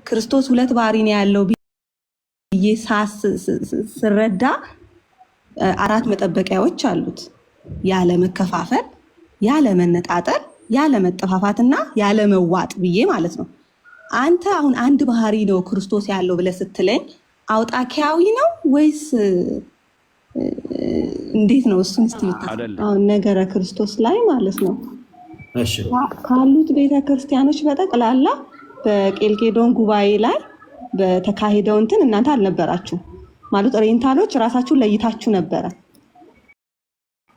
ክርስቶስ ሁለት ባህሪ ነው ያለው ብዬ ስረዳ አራት መጠበቂያዎች አሉት። ያለ መከፋፈል፣ ያለ መነጣጠል፣ ያለ መጠፋፋትና ያለ መዋጥ ብዬ ማለት ነው። አንተ አሁን አንድ ባህሪ ነው ክርስቶስ ያለው ብለህ ስትለኝ አውጣኪያዊ ነው ወይስ እንዴት ነው? እሱን እስቲ አሁን ነገረ ክርስቶስ ላይ ማለት ነው ካሉት ቤተክርስቲያኖች በጠቅላላ በቄልቄዶን ጉባኤ ላይ በተካሄደው እንትን እናንተ አልነበራችሁ ማለት ኦሪየንታሎች ራሳችሁን ለይታችሁ ነበረ።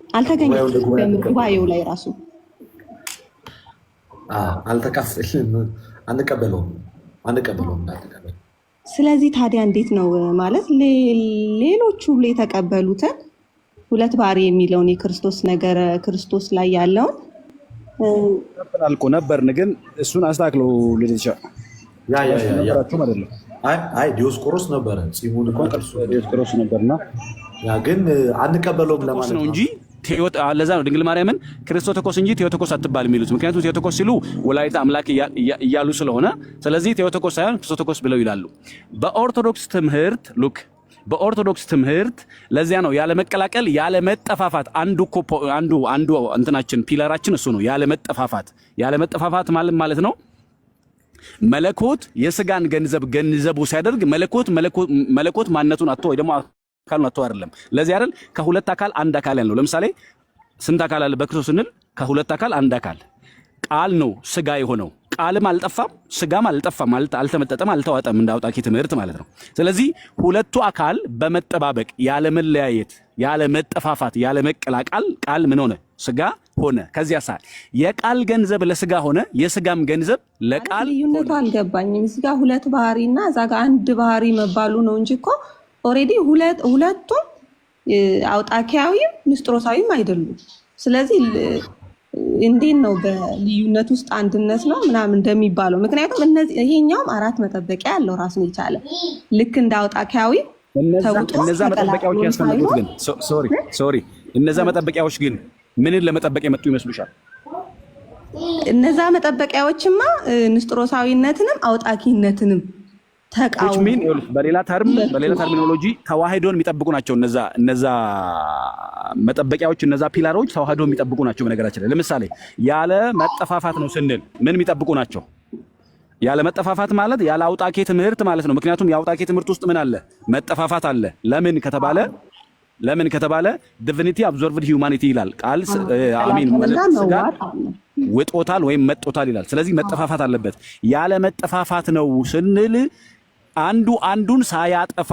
አልተገኘም ጉባኤው ላይ ራሱ አልተካፈለም። አንቀበለውም። ስለዚህ ታዲያ እንዴት ነው ማለት ሌሎቹ ሁሉ የተቀበሉትን ሁለት ባህሪ የሚለውን የክርስቶስ ነገረ ክርስቶስ ላይ ያለውን አልቆ ነበርን፣ ግን እሱን አስተካክሎ ልጅ ዲዮስቆሮስ ነበረ ፂሙን ዲዮስቆሮስ ነበርና ግን አንቀበለውም ለማለት ነው እንጂ ለዛ ነው ድንግል ማርያምን ክርስቶቶኮስ እንጂ ቴዎቶኮስ አትባል የሚሉት። ምክንያቱም ቴዎቶኮስ ሲሉ ወላዲተ አምላክ እያሉ ስለሆነ፣ ስለዚህ ቴዎቶኮስ ሳይሆን ክርስቶቶኮስ ብለው ይላሉ። በኦርቶዶክስ ትምህርት ለዚያ ነው ያለ መቀላቀል ያለ መጠፋፋት አንዱ እንትናችን ፒለራችን እሱ ነው። ያለ መጠፋፋት ማለት ነው መለኮት የስጋን ገንዘቡ ሲያደርግ መለኮት ማንነቱን አጥቶ ወይ ደግሞ አካሉን አጥቶ አይደለም። ለዚህ አይደል ከሁለት አካል አንድ አካል ያለው። ለምሳሌ ስንት አካል አለ በክርስቶስ ስንል ከሁለት አካል አንድ አካል ቃል ነው ስጋ የሆነው። ቃልም አልጠፋም ስጋም አልጠፋም፣ አልተመጠጠም፣ አልተዋጠም እንደ አውጣኪ ትምህርት ማለት ነው። ስለዚህ ሁለቱ አካል በመጠባበቅ ያለ መለያየት፣ ያለ መጠፋፋት፣ ያለ መቀላቀል ቃል ምን ሆነ? ስጋ ሆነ። ከዚያ ሰዓት የቃል ገንዘብ ለስጋ ሆነ፣ የስጋም ገንዘብ ለቃል ሆነ። ልዩነቱ አልገባኝም። እዚህ ጋር ሁለት ባህሪና እዛ ጋር አንድ ባህሪ መባሉ ነው እንጂ እኮ ኦልሬዲ ሁለቱም አውጣኪያዊም ንስጥሮሳዊም አይደሉም። ስለዚህ እንዴት ነው በልዩነት ውስጥ አንድነት ነው ምናምን እንደሚባለው? ምክንያቱም ይሄኛውም አራት መጠበቂያ ያለው ራሱን የቻለ ልክ እንደ አውጣኪያዊ እነዛ መጠበቂያዎች ያስፈልጉት ግን እነዛ መጠበቂያዎች ግን ምንን ለመጠበቅ የመጡ ይመስሉሻል? እነዛ መጠበቂያዎችማ ንስጥሮሳዊነትንም አውጣኪነትንም ተቃውሞ በሌላ ተርሚኖሎጂ ተዋህዶን የሚጠብቁ ናቸው። እነዛ መጠበቂያዎች እነዛ ፒላሮች ተዋህዶን የሚጠብቁ ናቸው። በነገራችን ላይ ለምሳሌ ያለ መጠፋፋት ነው ስንል ምን የሚጠብቁ ናቸው? ያለ መጠፋፋት ማለት ያለ አውጣኬ ትምህርት ማለት ነው። ምክንያቱም የአውጣኬ ትምህርት ውስጥ ምን አለ? መጠፋፋት አለ። ለምን ከተባለ ዲቪኒቲ አብዞርቭድ ሂዩማኒቲ ይላል ቃል አሜን ውጦታል ወይም መጦታል ይላል። ስለዚህ መጠፋፋት አለበት። ያለ መጠፋፋት ነው ስንል አንዱን ሳያጠፋ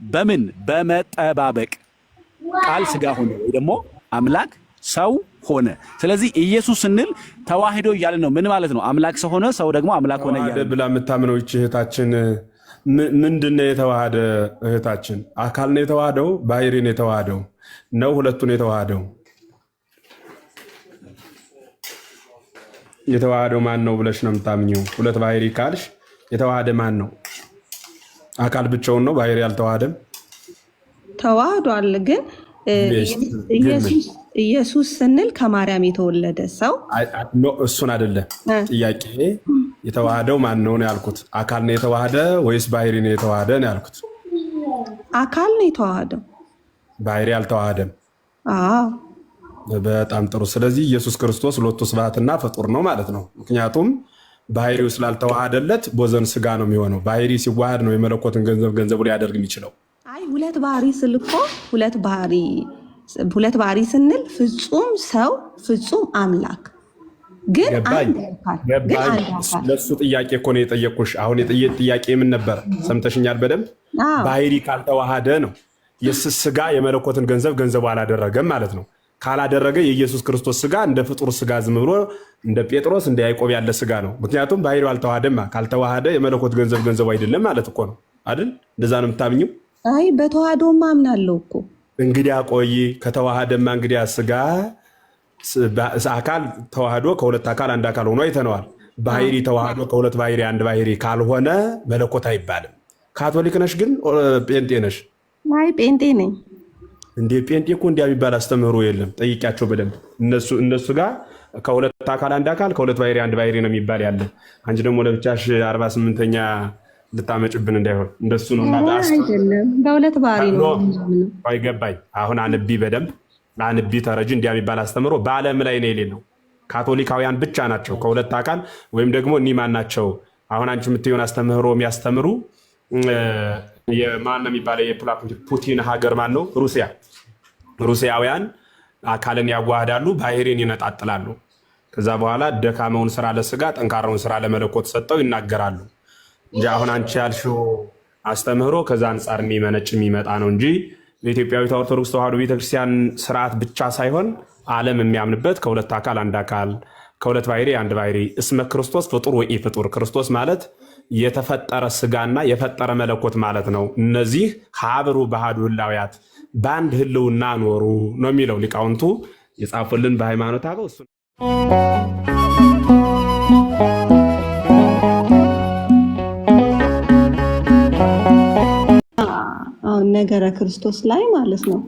በመጠባበቅ ቃል ስጋ ሆነ ወይ ደግሞ አምላክ ሰው ሆነ። ስለዚህ ኢየሱስ ስንል ተዋህዶ እያለ ነው። ምን ማለት ነው? አምላክ ሰው ሆነ፣ ሰው ደግሞ አምላክ ሆነ እያለ ብላ የምታምነው ይህች እህታችን ምንድነው የተዋሃደ? እህታችን አካል ነው የተዋሃደው? ባህሪ ነው የተዋሃደው? ነው ሁለቱን የተዋሃደው? የተዋሃደው ማን ነው ብለሽ ነው የምታምኚው? ሁለት ባህሪ ካልሽ የተዋሃደ ማን ነው? አካል ብቻውን ነው ባህሪ አልተዋሃደም? ተዋህዷል። ግን ኢየሱስ ስንል ከማርያም የተወለደ ሰው እሱን አይደለም ጥያቄ። የተዋሃደው ማን ነው ነው ያልኩት። አካል ነው የተዋሃደ ወይስ ባህሪ ነው የተዋሃደ ነው ያልኩት። አካል ነው የተዋሃደው፣ ባህሪ አልተዋሃደም። አዎ በጣም ጥሩ። ስለዚህ ኢየሱስ ክርስቶስ ሎቱ ስብሐትና ፍጡር ነው ማለት ነው። ምክንያቱም ባህሪው ስላልተዋሃደለት ቦዘን ስጋ ነው የሚሆነው። ባህሪ ሲዋሃድ ነው የመለኮትን ገንዘቡ ሊያደርግ የሚችለው። አይ ሁለት ባህሪ ስልኮ ሁለት ባህሪ ስንል ፍጹም ሰው ፍጹም አምላክ ግን ለሱ ጥያቄ እኮ ነው የጠየቁሽ። አሁን ጥያቄ ምን ነበር? ሰምተሽኛል በደንብ። ባህሪ ካልተዋሃደ ነው የስጋ የመለኮትን ገንዘቡ አላደረገም ማለት ነው። ካላደረገ የኢየሱስ ክርስቶስ ስጋ እንደ ፍጡር ስጋ ዝም ብሎ እንደ ጴጥሮስ እንደ ያዕቆብ ያለ ስጋ ነው። ምክንያቱም ባህሪው አልተዋሃደም። ካልተዋሃደ የመለኮት ገንዘቡ አይደለም ማለት እኮ ነው አይደል? እንደዛ ነው የምታምኚው? አይ በተዋህዶማ አምናለሁ እኮ። እንግዲያ ቆይ ከተዋሃደማ እንግዲያ ስጋ አካል ተዋህዶ ከሁለት አካል አንድ አካል ሆኖ አይተነዋል። ባህሪ ተዋህዶ ከሁለት ባህሪ አንድ ባህሪ ካልሆነ መለኮት አይባልም። ካቶሊክ ነሽ ግን ጴንጤ ነሽ? አይ ጴንጤ ነኝ። እንደ ጴንጤ እኮ እንዲያ የሚባል አስተምህሮ የለም። ጠይቂያቸው በደንብ እነሱ ጋር ከሁለት አካል አንድ አካል ከሁለት ባህሪ አንድ ባህሪ ነው የሚባል ያለ። አንቺ ደግሞ ለብቻሽ 48ኛ ልታመጭብን እንዳይሆን እንደሱ ነው። እና አይደለም በሁለት ባህሪ ነው አይገባኝ። አሁን አንቢ በደንብ አንቢ ተረጂ እንዲያ የሚባል አስተምሮ በዓለም ላይ ነው የሌለው። ካቶሊካውያን ብቻ ናቸው ከሁለት አካል ወይም ደግሞ እኒህ ማን ናቸው? አሁን አንቺ የምትሆን አስተምህሮ የሚያስተምሩ የማን ነው የሚባለው? የፑቲን ሀገር ማን ነው? ሩሲያ። ሩሲያውያን አካልን ያዋህዳሉ፣ ባህሪን ይነጣጥላሉ። ከዛ በኋላ ደካመውን ስራ ለስጋ ጠንካራውን ስራ ለመለኮት ሰጠው ይናገራሉ እንጂ አሁን አንቺ ያልሽው አስተምህሮ ከዛ አንጻር የሚመነጭ የሚመጣ ነው እንጂ በኢትዮጵያዊት ኦርቶዶክስ ተዋሕዶ ቤተክርስቲያን ስርዓት ብቻ ሳይሆን ዓለም የሚያምንበት ከሁለት አካል አንድ አካል ከሁለት ባህሪ አንድ ባህሪ እስመ ክርስቶስ ፍጡር ወኢ ፍጡር። ክርስቶስ ማለት የተፈጠረ ስጋና የፈጠረ መለኮት ማለት ነው። እነዚህ ሀብሩ ባህዱ ህላውያት በአንድ ህልውና ኖሩ ነው የሚለው ሊቃውንቱ የጻፉልን በሃይማኖት አበው እሱ ነገረ ክርስቶስ ላይ ማለት ነው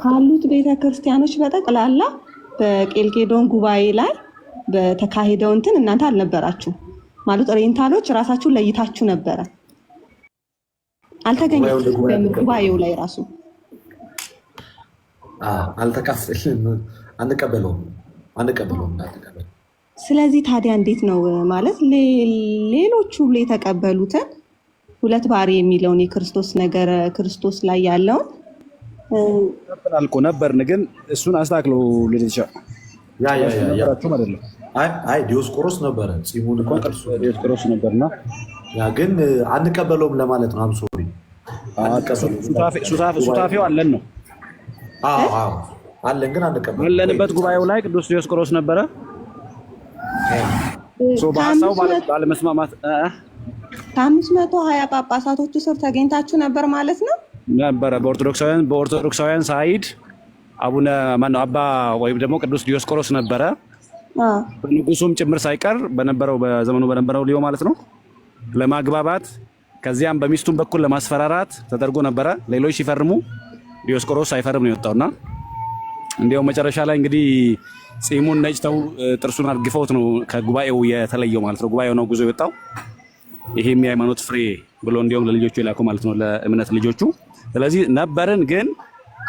ካሉት ቤተክርስቲያኖች በጠቅላላ በቄልቄዶን ጉባኤ ላይ በተካሄደው እንትን እናንተ አልነበራችሁ ማለት ኦሪየንታሎች ራሳችሁን ለይታችሁ ነበረ አልተገኘም ጉባኤው ላይ ራሱ አልተካፈልም አንቀበለውም ስለዚህ ታዲያ እንዴት ነው ማለት ሌሎቹ ሁሉ የተቀበሉትን ሁለት ባህሪ የሚለውን የክርስቶስ ነገረ ክርስቶስ ላይ ያለውን አልቆ ነበርን ግን እሱን አስተካክሎ ልልቻ ዲዮስቆሮስ ነበረ ጺሙን ዲዮስቆሮስ ነበርና ያ ግን አንቀበለውም ለማለት ነው። አምሶሪ ሱታፌው አለን ነው አለን ግን አንቀበለው አለንበት ጉባኤው ላይ ቅዱስ ዲዮስቆሮስ ነበረ። በሀሳቡ ባለመስማማት ከ520 ጳጳሳቶቹ ስር ተገኝታችሁ ነበር ማለት ነው ነበረ። በኦርቶዶክሳውያን ሳይድ አቡነ ማነው አባ ወይም ደግሞ ቅዱስ ዲዮስቆሮስ ነበረ። ንጉሱም ጭምር ሳይቀር በነበረው በዘመኑ በነበረው ሊዮ ማለት ነው ለማግባባት ከዚያም በሚስቱም በኩል ለማስፈራራት ተደርጎ ነበረ። ሌሎች ሲፈርሙ ዲዮስቆሮስ ሳይፈርም ነው የወጣውና እንዲያው መጨረሻ ላይ እንግዲህ ጺሙን ነጭተው ጥርሱን አርግፈውት ነው ከጉባኤው የተለየው ማለት ነው። ጉባኤው ነው ጉዞ የወጣው። ይሄም የሃይማኖት ፍሬ ብሎ እንዲያውም ለልጆቹ የላኩ ማለት ነው ለእምነት ልጆቹ። ስለዚህ ነበርን ግን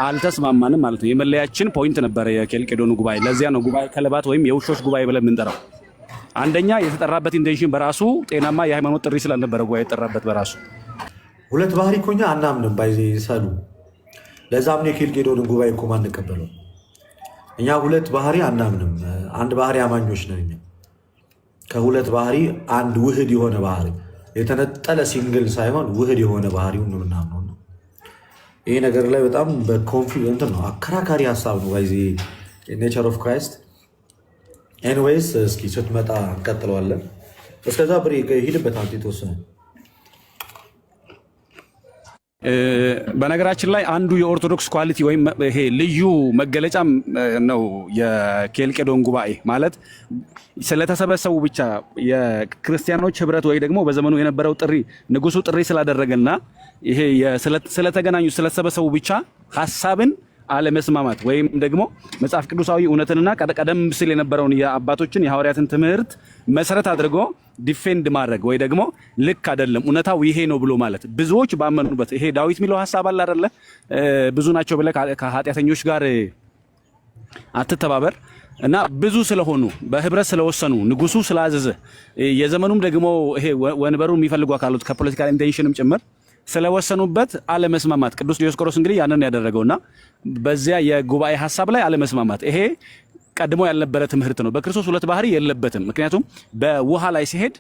አልተስማማንም ማለት ነው። የመለያችን ፖይንት ነበረ የኬልቄዶኑ ጉባኤ። ለዚያ ነው ጉባኤ ከለባት ወይም የውሾች ጉባኤ ብለን የምንጠራው። አንደኛ የተጠራበት ኢንቴንሽን በራሱ ጤናማ የሃይማኖት ጥሪ ስላልነበረ ጉባኤ የተጠራበት በራሱ ሁለት ባህሪ እኮ እኛ አናምንም ባይሰሉ። ለዛም ነው የኬልቄዶንን ጉባኤ እኮ ማንቀበለው። እኛ ሁለት ባህሪ አናምንም፣ አንድ ባህሪ አማኞች ነን እኛ። ከሁለት ባህሪ አንድ ውህድ የሆነ ባህሪ የተነጠለ ሲንግል ሳይሆን ውህድ የሆነ ባህሪውን ነው የምናምነው። ይሄ ነገር ላይ በጣም በኮንፊደንት ነው፣ አከራካሪ ሀሳብ ነው። ባይዚ ኔቸር ኦፍ ክራይስት። ኤኒዌይስ እስኪ ስትመጣ እንቀጥለዋለን። እስከዛ ብሬ ሂድበት አንተ የተወሰነ። በነገራችን ላይ አንዱ የኦርቶዶክስ ኳሊቲ ወይም ይሄ ልዩ መገለጫም ነው የኬልቄዶን ጉባኤ ማለት ስለተሰበሰቡ ብቻ የክርስቲያኖች ህብረት ወይ ደግሞ በዘመኑ የነበረው ጥሪ ንጉሱ ጥሪ ስላደረገና ይሄ ስለተገናኙ ስለተሰበሰቡ ብቻ ሐሳብን አለመስማማት ወይም ደግሞ መጽሐፍ ቅዱሳዊ እውነትንና ቀደም ሲል የነበረውን የአባቶችን የሐዋርያትን ትምህርት መሰረት አድርጎ ዲፌንድ ማድረግ ወይ ደግሞ ልክ አይደለም እውነታው ይሄ ነው ብሎ ማለት ብዙዎች ባመኑበት ይሄ ዳዊት የሚለው ሐሳብ አለ አይደለ? ብዙ ናቸው ብለህ ከኃጢአተኞች ጋር አትተባበር እና ብዙ ስለሆኑ በህብረት ስለወሰኑ ንጉሱ ስላዘዘ የዘመኑም ደግሞ ይሄ ወንበሩ የሚፈልጉ አካሎች ከፖለቲካል ኢንቴንሽንም ጭምር ስለወሰኑበት አለመስማማት። ቅዱስ ዲዮስቆሮስ እንግዲህ ያንን ያደረገውና በዚያ የጉባኤ ሐሳብ ላይ አለመስማማት ይሄ ቀድሞ ያልነበረ ትምህርት ነው። በክርስቶስ ሁለት ባህሪ የለበትም። ምክንያቱም በውሃ ላይ ሲሄድ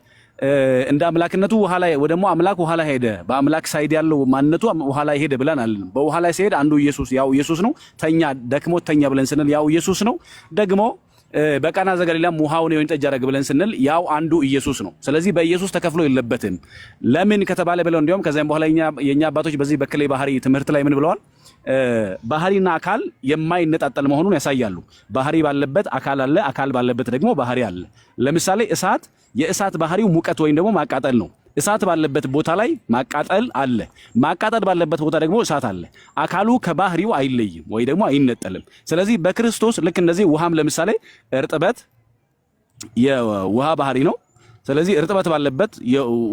እንደ አምላክነቱ ውሃ ላይ ወይ ደግሞ አምላክ ውሃ ላይ ሄደ፣ በአምላክ ሳይድ ያለው ማንነቱ ውሃ ላይ ሄደ ብለን አለን። በውሃ ላይ ሲሄድ አንዱ ኢየሱስ ያው ኢየሱስ ነው። ተኛ ደክሞት ተኛ ብለን ስንል ያው ኢየሱስ ነው። ደግሞ በቃና ዘገሊላም ውሃውን የወይን ጠጅ አደረገ ብለን ስንል ያው አንዱ ኢየሱስ ነው። ስለዚህ በኢየሱስ ተከፍሎ የለበትም። ለምን ከተባለ ብለው እንዲያውም ከዚያም በኋላ የኛ አባቶች በዚህ በክሌ ባህሪ ትምህርት ላይ ምን ብለዋል? ባህሪና አካል የማይነጣጠል መሆኑን ያሳያሉ። ባህሪ ባለበት አካል አለ፣ አካል ባለበት ደግሞ ባህሪ አለ። ለምሳሌ እሳት የእሳት ባህሪው ሙቀት ወይም ደግሞ ማቃጠል ነው። እሳት ባለበት ቦታ ላይ ማቃጠል አለ፣ ማቃጠል ባለበት ቦታ ደግሞ እሳት አለ። አካሉ ከባህሪው አይለይም ወይ ደግሞ አይነጠልም። ስለዚህ በክርስቶስ ልክ እንደዚህ ውሃም ለምሳሌ እርጥበት የውሃ ባህሪ ነው፣ ስለዚህ እርጥበት ባለበት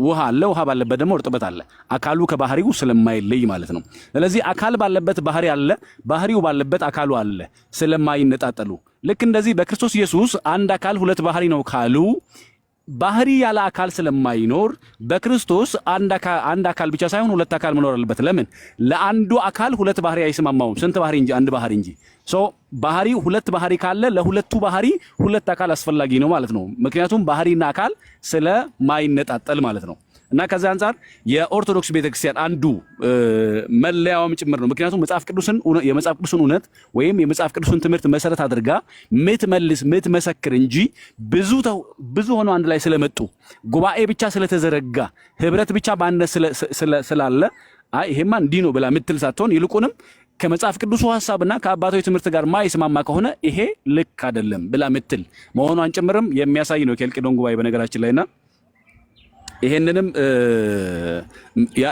ውሃ አለ፣ ውሃ ባለበት ደግሞ እርጥበት አለ። አካሉ ከባህሪው ስለማይለይ ማለት ነው። ስለዚህ አካል ባለበት ባህሪ አለ፣ ባህሪው ባለበት አካሉ አለ ስለማይነጣጠሉ። ልክ እንደዚህ በክርስቶስ ኢየሱስ አንድ አካል ሁለት ባህሪ ነው ካሉ ባህሪ ያለ አካል ስለማይኖር በክርስቶስ አንድ አካል ብቻ ሳይሆን ሁለት አካል መኖር አለበት። ለምን? ለአንዱ አካል ሁለት ባህሪ አይስማማውም። ስንት ባህሪ እንጂ አንድ ባህሪ እንጂ። ባህሪ ሁለት ባህሪ ካለ ለሁለቱ ባህሪ ሁለት አካል አስፈላጊ ነው ማለት ነው። ምክንያቱም ባህሪና አካል ስለማይነጣጠል ማለት ነው። እና ከዛ አንፃር የኦርቶዶክስ ቤተክርስቲያን አንዱ መለያውም ጭምር ነው። ምክንያቱም የመጽሐፍ ቅዱስን እውነት ወይም የመጽሐፍ ቅዱስን ትምህርት መሰረት አድርጋ ምትመሰክር እንጂ ብዙ ሆኖ አንድ ላይ ስለመጡ ጉባኤ ብቻ ስለተዘረጋ ህብረት ብቻ በአንድነት ስላለ አይ ይሄማ እንዲህ ነው ብላ ምትል ሳትሆን ይልቁንም ከመጽሐፍ ቅዱሱ ሐሳብና ከአባቶች ትምህርት ጋር ማይስማማ ከሆነ ይሄ ልክ አይደለም ብላ ምትል መሆኗን ጭምርም የሚያሳይ ነው የኬልቄዶን ጉባኤ በነገራችን ላይና ይሄንንም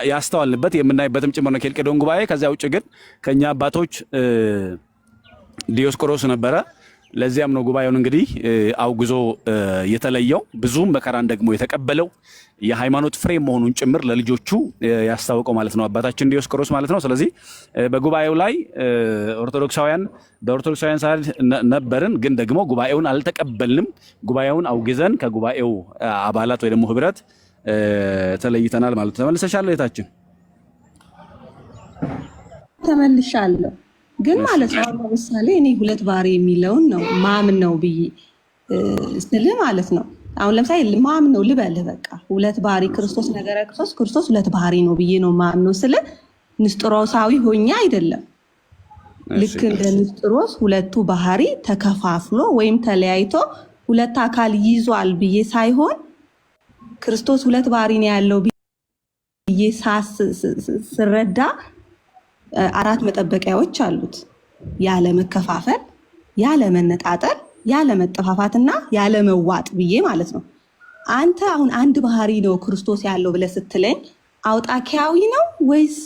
ያስተዋልንበት የምናይበትም ጭምር ነው ኬልቄዶን ጉባኤ። ከዚያ ውጭ ግን ከኛ አባቶች ዲዮስቆሮስ ነበረ። ለዚያም ነው ጉባኤውን እንግዲህ አውግዞ የተለየው ብዙም መከራን ደግሞ የተቀበለው የሃይማኖት ፍሬ መሆኑን ጭምር ለልጆቹ ያስታወቀው ማለት ነው አባታችን ዲዮስቆሮስ ማለት ነው። ስለዚህ በጉባኤው ላይ በኦርቶዶክሳውያን ሳይድ ነበርን፣ ግን ደግሞ ጉባኤውን አልተቀበልንም። ጉባኤውን አውግዘን ከጉባኤው አባላት ወይ ደግሞ ህብረት ተለይተናል ማለት ነው። ተመልሰሻል እህታችን? ተመልሻለሁ። ግን ማለት ነው ለምሳሌ እኔ ሁለት ባህሪ የሚለውን ነው ማምን ነው ብዬ ስል ማለት ነው። አሁን ለምሳሌ ማምን ነው ልበልህ፣ በቃ ሁለት ባህሪ ክርስቶስ ነገረ ክርስቶስ ሁለት ባህሪ ነው ብዬ ነው ማምን ነው ስለ ንስጥሮሳዊ ሆኛ አይደለም። ልክ እንደ ንስጥሮስ ሁለቱ ባህሪ ተከፋፍሎ ወይም ተለያይቶ ሁለት አካል ይዟል ብዬ ሳይሆን ክርስቶስ ሁለት ባህሪ ነው ያለው ብዬ ስረዳ አራት መጠበቂያዎች አሉት። ያለ መከፋፈል፣ ያለ መነጣጠል፣ ያለ መጠፋፋትና ያለ መዋጥ ብዬ ማለት ነው። አንተ አሁን አንድ ባህሪ ነው ክርስቶስ ያለው ብለህ ስትለኝ አውጣኪያዊ ነው ወይስ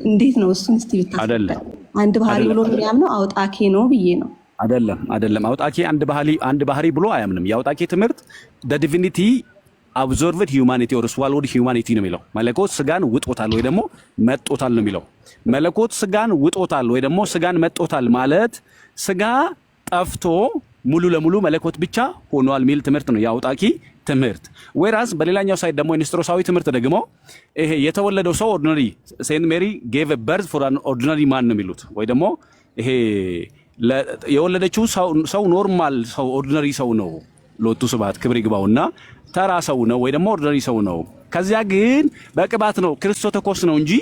እንዴት ነው? እሱን እስቲ ብታስረዳ። አንድ ባህሪ ብሎ የሚያምነው አውጣኪ ነው ብዬ ነው። አይደለም። አውጣኪ አንድ ባህሪ ብሎ አያምንም። የአውጣኪ ትምህርት ዲቪኒቲ አብዞርቭድ ሂውማኒቲ ኦር ስዋልወድ ሂውማኒቲ ነው የሚለው። መለኮት ስጋን ውጦታል ወይ ደግሞ መጦታል ነው የሚለው። መለኮት ስጋን ውጦታል ወይ ደግሞ ስጋን መጦታል ማለት ስጋ ጠፍቶ ሙሉ ለሙሉ መለኮት ብቻ ሆኗል የሚል ትምህርት ነው የአውጣኪ ትምህርት። ወይራስ በሌላኛው ሳይድ ደግሞ የንስጥሮሳዊ ትምህርት ደግሞ ይሄ የተወለደው ሰው ኦርዲናሪ ሴንት ሜሪ ጌቭ በርዝ ፎር አን ኦርዲናሪ ማን ነው የሚሉት። ወይ ደግሞ ይሄ የወለደችው ሰው ኖርማል ሰው ኦርዲናሪ ሰው ነው፣ ሎቱ ስብሐት ክብር ይግባውና ተራ ሰው ነው ወይ ደግሞ ኦርዲናሪ ሰው ነው። ከዚያ ግን በቅባት ነው ክርስቶቶኮስ ነው እንጂ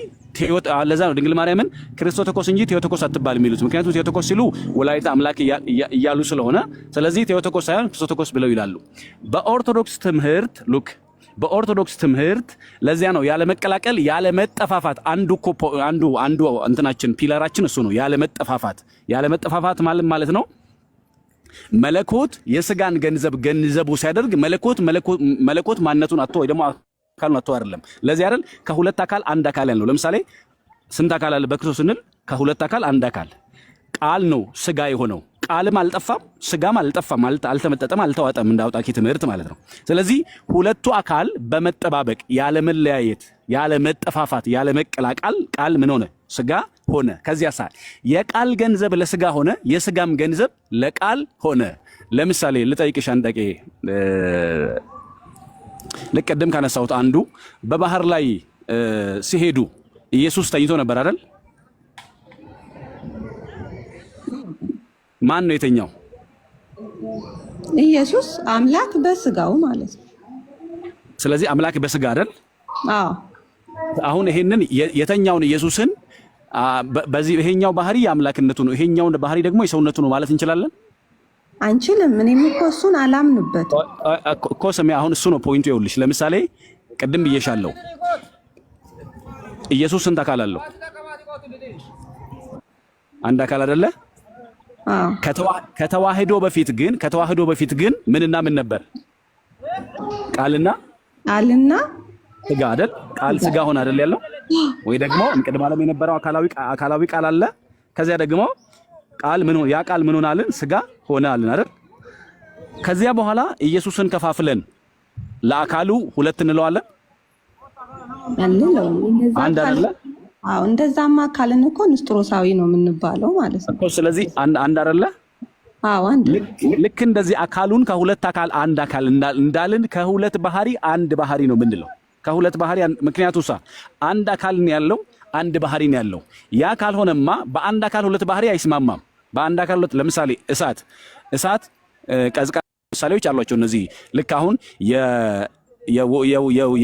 ለዛ ነው ድንግል ማርያምን ክርስቶቶኮስ እንጂ ቴዎቶኮስ አትባል የሚሉት። ምክንያቱም ቴዎቶኮስ ሲሉ ወላዲተ አምላክ እያሉ ስለሆነ፣ ስለዚህ ቴዎቶኮስ ሳይሆን ክርስቶቶኮስ ብለው ይላሉ። በኦርቶዶክስ ትምህርት ለዚያ ነው ያለ መቀላቀል ያለ መጠፋፋት አንዱ እንትናችን ፒለራችን እሱ ነው። ያለ መጠፋፋት ማለት ነው መለኮት የስጋን ገንዘቡ ሲያደርግ መለኮት ማንነቱን አጥቶ ወይ ደግሞ አካሉን አጥቶ አይደለም። ለዚህ አይደል ከሁለት አካል አንድ አካል ያለው። ለምሳሌ ስንት አካል አለ በክርስቶስ ስንል ከሁለት አካል አንድ አካል ቃል ነው ስጋ የሆነው። ቃልም አልጠፋም ስጋም አልጠፋም፣ አልተመጠጠም፣ አልተዋጠም እንደ አውጣኪ ትምህርት ማለት ነው። ስለዚህ ሁለቱ አካል በመጠባበቅ ያለ መለያየት፣ ያለ መጠፋፋት፣ ያለ መቀላቀል ቃል ምን ሆነ? ስጋ ሆነ። ከዚያ ሳል የቃል ገንዘብ ለስጋ ሆነ፣ የስጋም ገንዘብ ለቃል ሆነ። ለምሳሌ ልጠይቅሽ አንድ ጠቄ ልቀደም ካነሳሁት አንዱ በባህር ላይ ሲሄዱ ኢየሱስ ተኝቶ ነበር አይደል? ማን ነው የተኛው? ኢየሱስ አምላክ በስጋው ማለት ነው። ስለዚህ አምላክ በስጋ አይደል? አዎ። አሁን ይሄንን የተኛውን ኢየሱስን በዚህ ይሄኛው ባህሪ የአምላክነቱ ነው፣ ይሄኛውን ባህሪ ደግሞ የሰውነቱ ነው ማለት እንችላለን? አንችልም። እኔም እኮ እሱን አላምንበት እኮ ሰሚ። አሁን እሱ ነው ፖይንቱ። ይኸውልሽ ለምሳሌ ቅድም ብዬሻለሁ ኢየሱስ ስንት አካል አለው? አንድ አካል አይደለ? ከተዋህዶ በፊት ግን ምንና ምን ነበር? ቃልና ስጋ አይደል? ቃል ስጋ ሆነ አይደል ያለው? ወይ ደግሞ እንቅድመ ዓለም የነበረው አካላዊ ቃል አለ። ከዚያ ደግሞ ቃል ምን ሆነ? ያ ቃል ምን ሆነ አልን? ስጋ ሆነ አልን አይደል? ከዚያ በኋላ ኢየሱስን ከፋፍለን ለአካሉ ሁለት እንለዋለን አንድ አይደለ? አዎ እንደዛማ ካልን እኮ ንስጥሮሳዊ ነው የምንባለው ማለት ነው እኮ። ስለዚህ አንድ አይደለ? አዎ አንድ። ልክ እንደዚህ አካሉን ከሁለት አካል አንድ አካል እንዳልን ከሁለት ባህሪ አንድ ባህሪ ነው የምንለው። ከሁለት ባህሪ ምክንያቱም አንድ አካል ነው ያለው፣ አንድ ባህሪ ነው ያለው። ያ ካልሆነማ በአንድ አካል ሁለት ባህሪ አይስማማም። በአንድ አካል ሁለት ለምሳሌ እሳት ቀዝቃዛ ምሳሌዎች አሏቸው። እነዚህ ልክ አሁን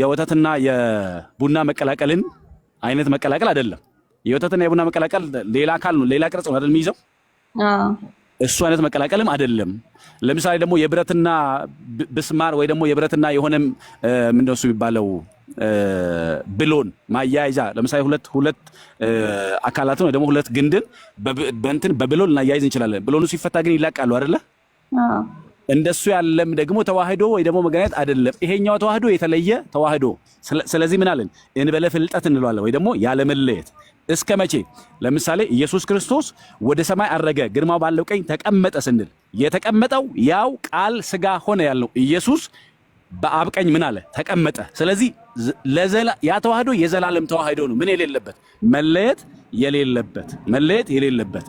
የወተትና የቡና መቀላቀልን አይነት መቀላቀል አይደለም። የወተትና የቡና መቀላቀል ሌላ አካል ነው፣ ሌላ ቅርጽ ነው አይደል የሚይዘው? እሱ አይነት መቀላቀልም አይደለም። ለምሳሌ ደግሞ የብረትና ብስማር ወይ ደግሞ የብረትና የሆነ ምንድን ነው እሱ የሚባለው ብሎን ማያያዣ ለምሳሌ ሁለት አካላትን ወይ ደግሞ ሁለት ግንድን በብሎን ልናያይዝ እንችላለን። ብሎኑ ሲፈታ ግን ይላቃሉ አይደለ? እንደሱ ያለም ደግሞ ተዋህዶ ወይ ደግሞ መገናኘት አይደለም። ይሄኛው ተዋህዶ የተለየ ተዋህዶ። ስለዚህ ምን አለን? እንበለ ፍልጠት እንለዋለን ወይ ደግሞ ያለ መለየት። እስከ መቼ? ለምሳሌ ኢየሱስ ክርስቶስ ወደ ሰማይ አረገ፣ ግርማው ባለው ቀኝ ተቀመጠ ስንል የተቀመጠው ያው ቃል ስጋ ሆነ ያልነው ኢየሱስ በአብ ቀኝ ምን አለ? ተቀመጠ። ስለዚህ ያ ተዋህዶ የዘላለም ተዋህዶ ነው። ምን የሌለበት? መለየት የሌለበት።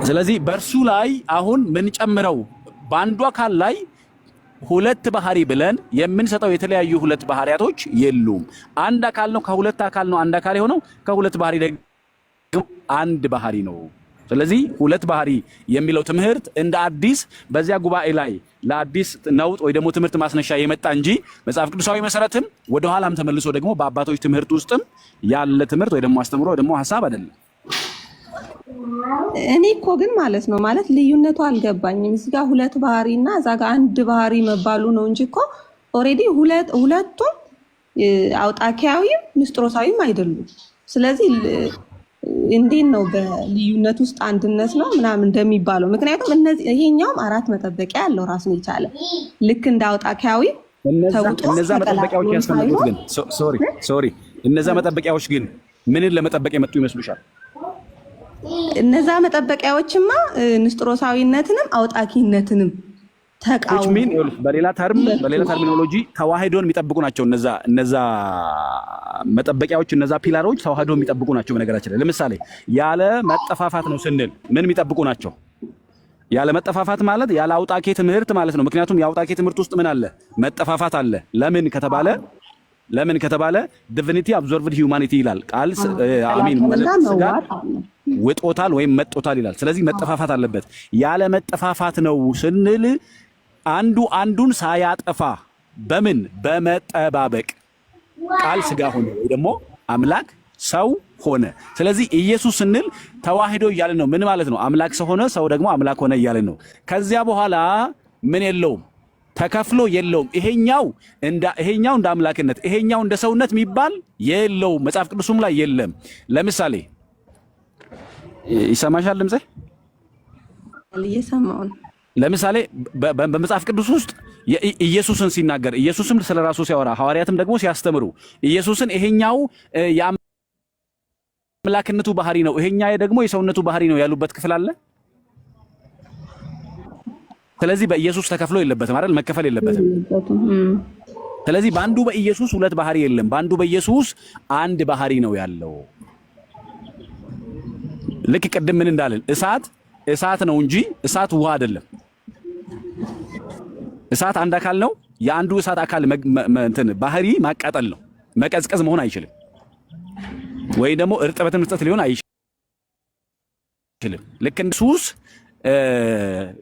ስለዚህ በእርሱ ላይ አሁን ምን ጨምረው በአንዱ አካል ላይ ሁለት ባህሪ ብለን የምንሰጠው የተለያዩ ሁለት ባህሪያቶች የሉም። አንድ አካል ነው፣ ከሁለት አካል ነው አንድ አካል የሆነው፣ ከሁለት ባህሪ ደግሞ አንድ ባህሪ ነው። ስለዚህ ሁለት ባህሪ የሚለው ትምህርት እንደ አዲስ በዚያ ጉባኤ ላይ ለአዲስ ነውጥ ወይ ደግሞ ትምህርት ማስነሻ የመጣ እንጂ መጽሐፍ ቅዱሳዊ መሰረትም ወደ ኋላም ተመልሶ ደግሞ በአባቶች ትምህርት ውስጥም ያለ ትምህርት ወይ ደግሞ አስተምሮ ወይ ደግሞ ሐሳብ አይደለም። እኔ እኮ ግን ማለት ነው ልዩነቱ አልገባኝም። እዚህ ጋር ሁለት ባህሪ እና እዛ ጋር አንድ ባህሪ መባሉ ነው እንጂ እኮ ኦልሬዲ ሁለቱም አውጣኪያዊም ንስጥሮሳዊም አይደሉም። ስለዚህ እንዴት ነው በልዩነት ውስጥ አንድነት ነው ምናምን እንደሚባለው? ምክንያቱም ይሄኛውም አራት መጠበቂያ ያለው ራሱን የቻለ ልክ እንደ አውጣኪያዊ እነዛ መጠበቂያዎች ያስቀመጡት ግን ሶሪ እነዛ መጠበቂያዎች ግን ምንን ለመጠበቅ የመጡ ይመስሉሻል? እነዛ መጠበቂያዎችማ ንስጥሮሳዊነትንም አውጣኪነትንም ተቃውሞ በሌላ ተርሚኖሎጂ ተዋህዶን የሚጠብቁ ናቸው። እነዛ መጠበቂያዎች እነዛ ፒላሮች ተዋህዶን የሚጠብቁ ናቸው። በነገራችን ላይ ለምሳሌ ያለ መጠፋፋት ነው ስንል ምን የሚጠብቁ ናቸው? ያለ መጠፋፋት ማለት ያለ አውጣኬ ትምህርት ማለት ነው። ምክንያቱም የአውጣኬ ትምህርት ውስጥ ምን አለ? መጠፋፋት አለ። ለምን ከተባለ ዲቪኒቲ አብዞርቭድ ሂውማኒቲ ይላል ቃል አሚን ስጋ ውጦታል ወይም መጦታል ይላል። ስለዚህ መጠፋፋት አለበት። ያለ መጠፋፋት ነው ስንል አንዱ አንዱን ሳያጠፋ በምን በመጠባበቅ ቃል ስጋ ሆነ ወይ ደግሞ አምላክ ሰው ሆነ። ስለዚህ ኢየሱስ ስንል ተዋህዶ እያልን ነው። ምን ማለት ነው? አምላክ ሰው ሆነ፣ ሰው ደግሞ አምላክ ሆነ እያልን ነው። ከዚያ በኋላ ምን የለውም ተከፍሎ የለውም። ይሄኛው እንደ አምላክነት ይሄኛው እንደ ሰውነት የሚባል የለውም። መጽሐፍ ቅዱስም ላይ የለም። ለምሳሌ ይሰማሻል ድምጼ? እየሰማሁ ነው። ለምሳሌ በመጽሐፍ ቅዱስ ውስጥ ኢየሱስን ሲናገር ኢየሱስም ስለራሱ ሲያወራ ሐዋርያትም ደግሞ ሲያስተምሩ ኢየሱስን ይሄኛው የአምላክነቱ ባህሪ ነው፣ ይሄኛው ደግሞ የሰውነቱ ባህሪ ነው ያሉበት ክፍል አለ። ስለዚህ በኢየሱስ ተከፍሎ የለበትም አይደል? መከፈል የለበትም። ስለዚህ በአንዱ በኢየሱስ ሁለት ባህሪ የለም። በአንዱ በኢየሱስ አንድ ባህሪ ነው ያለው። ልክ ቅድም ምን እንዳለን እሳት ነው እንጂ እሳት ውሃ አይደለም። እሳት አንድ አካል ነው። የአንዱ እሳት አካል ባህሪ ማቃጠል ነው፣ መቀዝቀዝ መሆን አይችልም። ወይ ደግሞ እርጥበትን መስጠት ሊሆን አይችልም። ልክ ኢየሱስ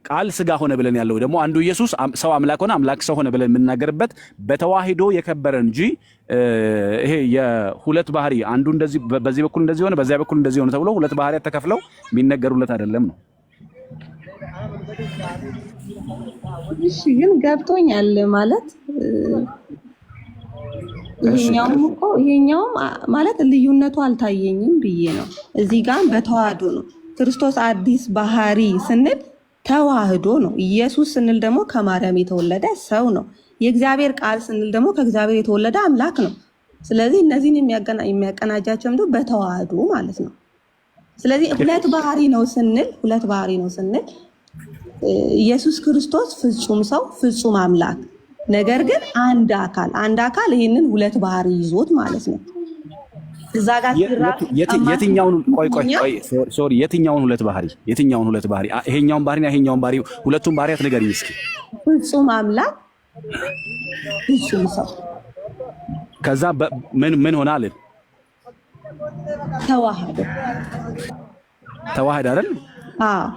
ቃል ስጋ ሆነ ብለን ያለው ደግሞ አንዱ ኢየሱስ ሰው አምላክ ሆነ አምላክ ሰው ሆነ ብለን የምናገርበት በተዋህዶ የከበረ እንጂ ይሄ የሁለት ባህሪ አንዱ እንደዚህ በዚህ በኩል እንደዚህ ሆነ በዚያ በኩል እንደዚህ ሆነ ተብሎ ሁለት ባህሪያት ተከፍለው የሚነገሩለት አይደለም ነው። እሺ ግን ገብቶኛል ማለት ይሄኛውም ማለት ልዩነቱ አልታየኝም ብዬ ነው። እዚህ ጋር በተዋህዶ ነው። ክርስቶስ አዲስ ባህሪ ስንል ተዋህዶ ነው። ኢየሱስ ስንል ደግሞ ከማርያም የተወለደ ሰው ነው። የእግዚአብሔር ቃል ስንል ደግሞ ከእግዚአብሔር የተወለደ አምላክ ነው። ስለዚህ እነዚህን የሚያቀናጃቸው ምንድነው? በተዋህዶ ማለት ነው። ስለዚህ ሁለት ባህሪ ነው ስንል ኢየሱስ ክርስቶስ ፍጹም ሰው ፍጹም አምላክ፣ ነገር ግን አንድ አካል ይህንን ሁለት ባህሪ ይዞት ማለት ነው። እዛ ጋር የትኛውን ሶሪ የትኛውን ሁለት ባህሪ ይሄኛውን ባህሪና ይሄኛውን ባህሪ ሁለቱም ባህሪያት ንገሪኝ እስኪ። ፍጹም አምላክ ፍጹም ሰው ከዛ ምን ሆነ አለ? ተዋህደ አይደል? አዎ።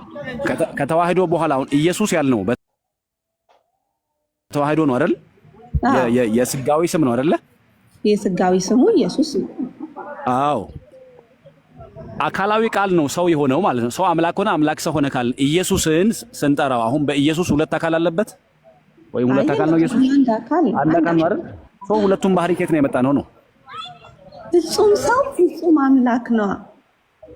ከተዋህዶ በኋላ አሁን ኢየሱስ ያልነው ተዋህዶ ነው አይደል? የስጋዊ ስም ነው አይደለ? የስጋዊ ስሙ ኢየሱስ። አዎ አካላዊ ቃል ነው ሰው የሆነው ማለት ነው። ሰው አምላክ ሆነ፣ አምላክ ሰው ሆነ ካልን ኢየሱስን ስንጠራው አሁን በኢየሱስ ሁለት አካል አለበት ወይ? ሁለት አካል ነው ኢየሱስ? አንድ አካል ነው አይደል? ሰው ሁለቱም ባህሪ ከየት ነው የመጣ ነው? ፍጹም ሰው ፍጹም አምላክ ነው።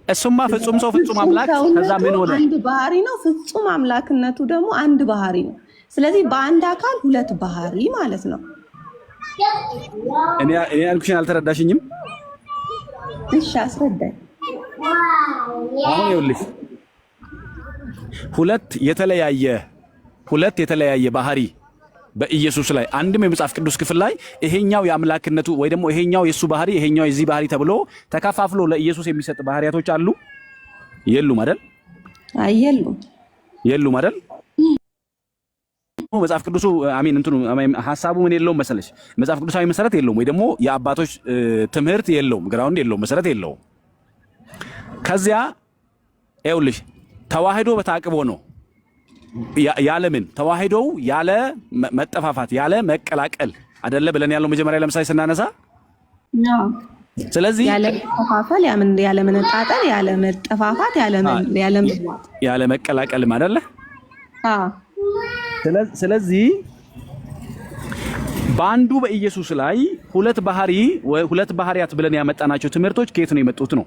እሱማ ፍጹም ሰው ፍጹም አምላክ ከዛ ምን ሆነ? አንድ ባህሪ ነው። ፍጹም አምላክነቱ ደግሞ አንድ ባህሪ ነው። ስለዚህ በአንድ አካል ሁለት ባህሪ ማለት ነው። እኔ ያልኩሽን አልተረዳሽኝም? እሺ አስረዳኝ። አሁን ይኸውልሽ ሁለት የተለያየ ባህሪ በኢየሱስ ላይ አንድም የመጽሐፍ ቅዱስ ክፍል ላይ ይሄኛው የአምላክነቱ ወይ ደግሞ ይሄኛው የሱ ባህሪ ይሄኛው የዚህ ባህሪ ተብሎ ተከፋፍሎ ለኢየሱስ የሚሰጥ ባህሪያቶች አሉ? የሉም አይደል? የሉም አይደል? መጽሐፍ ቅዱሱ ሐሳቡ ምን የለውም መሰለሽ? መጽሐፍ ቅዱሳዊ መሰረት የለውም ወይ ደግሞ የአባቶች ትምህርት የለውም፣ ግራውንድ የለውም፣ መሰረት የለውም። ከዚያ ይኸውልሽ ተዋህዶ በታቅቦ ነው። ያለምን ተዋህዶው ያለ መጠፋፋት ያለ መቀላቀል አይደለ ብለን ያለው መጀመሪያ ለምሳሌ ስናነሳ። ስለዚህ ያለ መጠፋፋት ያለ መነጣጠል ያለ መጠፋፋት ያለ መቀላቀል አይደለ? ስለዚህ በአንዱ በኢየሱስ ላይ ሁለት ባህሪያት ብለን ያመጣናቸው ትምህርቶች ከየት ነው የመጡት ነው?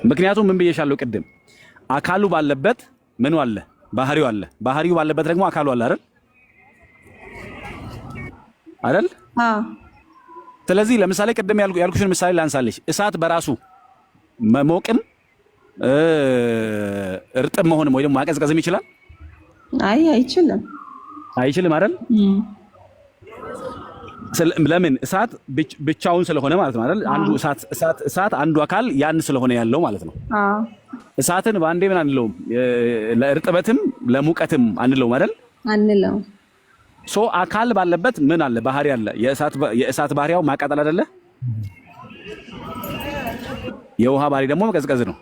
ምክንያቱም ምን ብዬሻለሁ ቅድም፣ አካሉ ባለበት ምኑ አለ? ባህሪው አለ። ባህሪው ባለበት ደግሞ አካሉ አለ አይደል? ስለዚህ ለምሳሌ ቅድም ያልኩሽን ምሳሌ ላንሳለሽ። እሳት በራሱ መሞቅም እርጥብ መሆንም ወይ ደግሞ ማቀዝቀዝም ይችላል? አይችልም አይደል? ለምን? እሳት ብቻውን ስለሆነ ማለት ነው አይደል? አንዱ እሳት አንዱ አካል ያን ስለሆነ ያለው ማለት ነው። እሳትን በአንዴ ምን አንለውም፣ ለእርጥበትም ለሙቀትም አንለውም አይደል? አንለውም። አካል ባለበት ምን አለ? ባህሪ አለ። የእሳት ባህሪያው ማቃጠል አይደለ? የውሃ ባህሪ ደግሞ መቀዝቀዝ ነው።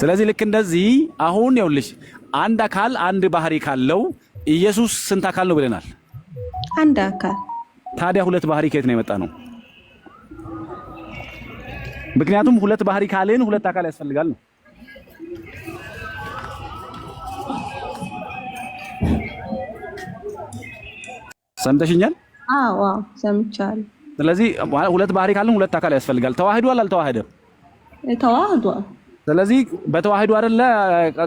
ስለዚህ ልክ እንደዚህ አሁን ይኸውልሽ አንድ አካል አንድ ባህሪ ካለው ኢየሱስ ስንት አካል ነው ብለናል? አንድ አካል። ታዲያ ሁለት ባህሪ ከየት ነው የመጣ ነው? ምክንያቱም ሁለት ባህሪ ካልን ሁለት አካል ያስፈልጋል ነው። ሰምተሽኛል? አዎ ሰምቻለሁ። ስለዚህ ሁለት ባህሪ ካልን ሁለት አካል ያስፈልጋል። ተዋህዷል አልተዋህደም? ተዋህዷል። ስለዚህ በተዋህዶ አይደለ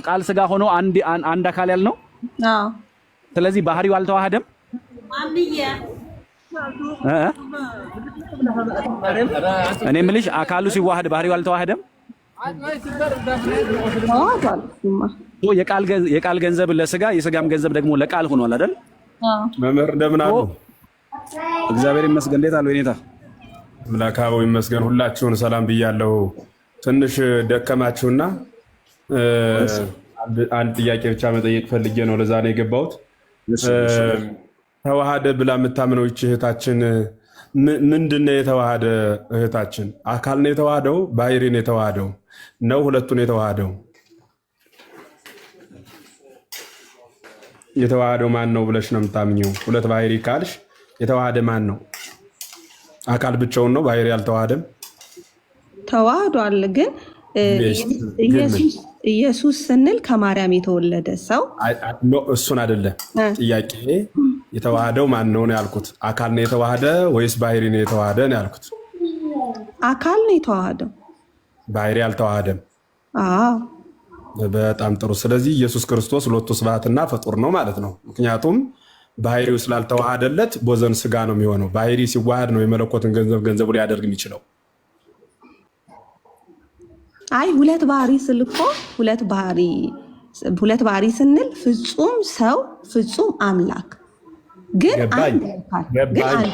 ቃል ስጋ ሆኖ አንድ አካል ያልነው? አዎ። ስለዚህ ባህሪው አልተዋህደም? እኔ የምልሽ አካሉ ሲዋሃድ ባህሪው አልተዋህደም? የቃል ገንዘብ ለስጋ የስጋም ገንዘብ ደግሞ ለቃል ሆኗል አይደል? መምህር እንደምን አሉ? እግዚአብሔር ይመስገን። እንዴት አሉ የኔታ? አምላክ አበው ይመስገን። ሁላችሁን ሰላም ብያለሁ። ትንሽ ደከማችሁና አንድ ጥያቄ ብቻ መጠየቅ ፈልጌ ነው ለዛ ነው የገባሁት። ተዋሃደ ብላ የምታምነው ይህች እህታችን ምንድን ነው የተዋሃደ? እህታችን አካል ነው የተዋሃደው? ባህሪ ነው የተዋሃደው? ነው ሁለቱን የተዋሃደው? የተዋሃደው ማን ነው ብለሽ ነው የምታምኘው? ሁለት ባህሪ ካልሽ የተዋሃደ ማን ነው? አካል ብቻውን ነው? ባህሪ አልተዋሃደም? ተዋህዷል። ግን ኢየሱስ ስንል ከማርያም የተወለደ ሰው እሱን አይደለም ጥያቄ። የተዋሃደው ማን ነው ነው ያልኩት። አካል ነው የተዋሃደ ወይስ ባህሪ ነው የተዋሃደ ነው ያልኩት። አካል ነው የተዋሃደው፣ ባህሪ አልተዋሃደም። አዎ በጣም ጥሩ። ስለዚህ ኢየሱስ ክርስቶስ ሎቱ ስብሐትና ፍጡር ነው ማለት ነው። ምክንያቱም ባህሪው ስላልተዋሃደለት ቦዘን ስጋ ነው የሚሆነው። ባህሪ ሲዋሃድ ነው የመለኮትን ገንዘቡ ሊያደርግ የሚችለው። አይ ሁለት ባህሪ ስልኮ ሁለት ባህሪ ሁለት ባህሪ ስንል ፍጹም ሰው ፍጹም አምላክ ግን አንድ አካል